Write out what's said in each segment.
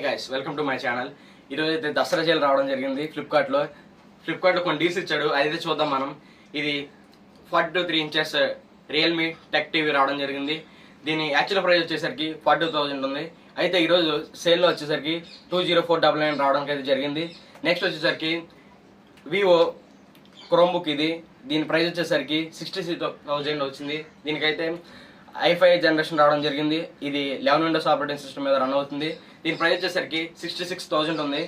Hey guys, welcome to my channel. ఈరోజు అయితే Dasara sale రావడం జరిగింది ఫ్లిప్కార్ట్లో కొన్ని డీల్స్ ఇచ్చాడు. అదైతే చూద్దాం మనం. ఇది 42 ఇంచెస్ రియల్మీ టెక్ టీవీ రావడం జరిగింది. దీని యాక్చువల్ ప్రైస్ వచ్చేసరికి 42,000 ఉంది. అయితే ఈరోజు సేల్లో వచ్చేసరికి 20499 రావడానికి అయితే జరిగింది. నెక్స్ట్ వచ్చేసరికి వివో క్రోమ్బుక్ దీని ప్రైస్ వచ్చేసరికి 66,000 వచ్చింది. దీనికైతే i5 జనరేషన్ రావడం జరిగింది. ఇది 11 విండోస్ ఆపరేటింగ్ సిస్టమ్ మీద రన్ అవుతుంది. దీని ప్రైస్ వచ్చేసరికి 66,000 ఉంది.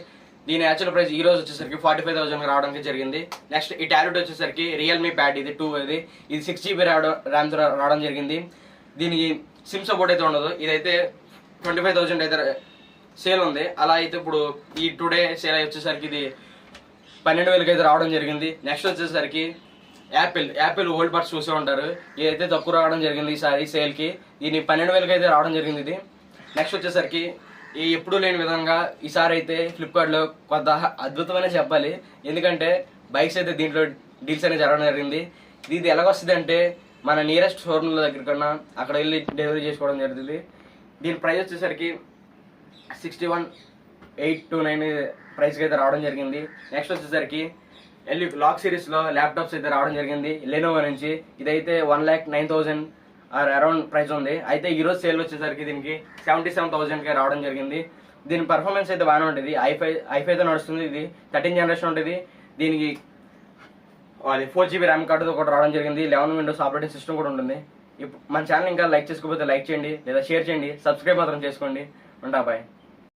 దీని యాక్చువల్ ప్రైస్ ఈ రోజు వచ్చేసరికి 45,000 రావడానికి జరిగింది. నెక్స్ట్ ఈ టాబ్లెట్ వచ్చేసరికి రియల్మీ ప్యాడ్ 2 ఇది 6GB ర్యామ్ రావడం జరిగింది. దీనికి సిమ్ సపోర్ట్ అయితే ఉండదు. ఇదైతే 25,000 అయితే సేల్ ఉంది. అలా అయితే ఇప్పుడు ఈ టుడే సేల్ వచ్చేసరికి ఇది 12,000 అయితే రావడం జరిగింది. నెక్స్ట్ వచ్చేసరికి యాపిల్ ఓల్డ్ బడ్స్ చూసే ఉంటారు. ఇదైతే తక్కువ రావడం జరిగింది ఈసారి సేల్కి. దీని 12,000 అయితే రావడం జరిగింది ఇది. నెక్స్ట్ వచ్చేసరికి ఈ ఎప్పుడూ లేని విధంగా ఈసారి అయితే ఫ్లిప్కార్ట్లో కొంత అద్భుతమనే చెప్పాలి. ఎందుకంటే బైక్స్ అయితే దీంట్లో డీల్స్ అనేది జరగడం జరిగింది. ఇది ఎలాగొస్తుంది అంటే మన నియరెస్ట్ షోరూమ్ల దగ్గర కన్నా అక్కడ వెళ్ళి డెలివరీ చేసుకోవడం జరుగుతుంది. దీని ప్రైస్ వచ్చేసరికి 61,829 ప్రైస్కి అయితే రావడం జరిగింది. నెక్స్ట్ వచ్చేసరికి లాక్ సిరీస్లో ల్యాప్టాప్స్ అయితే రావడం జరిగింది లెనోవో నుంచి. ఇదైతే 1,09,000 అరౌండ్ ప్రైస్ ఉంది. అయితే ఈరోజు సేల్ వచ్చేసరికి దీనికి 77,000కి రావడం జరిగింది. దీని పర్ఫార్మెన్స్ అయితే బాగానే ఉంటుంది. ఐఫైతో నడుస్తుంది. ఇది 13 జనరేషన్ ఉంటుంది. దీనికి 4GB ర్యామ్ కార్డుతో కూడా రావడం జరిగింది. 11 విండోస్ ఆపరేటింగ్ సిస్టమ్ కూడా ఉంటుంది. మన ఛానల్ ఇంకా లైక్ చేసుకోకపోతే లైక్ చేయండి, లేదా షేర్ చేయండి, సబ్స్క్రైబ్ మాత్రం చేసుకోండి. ఉంటా బాయ్.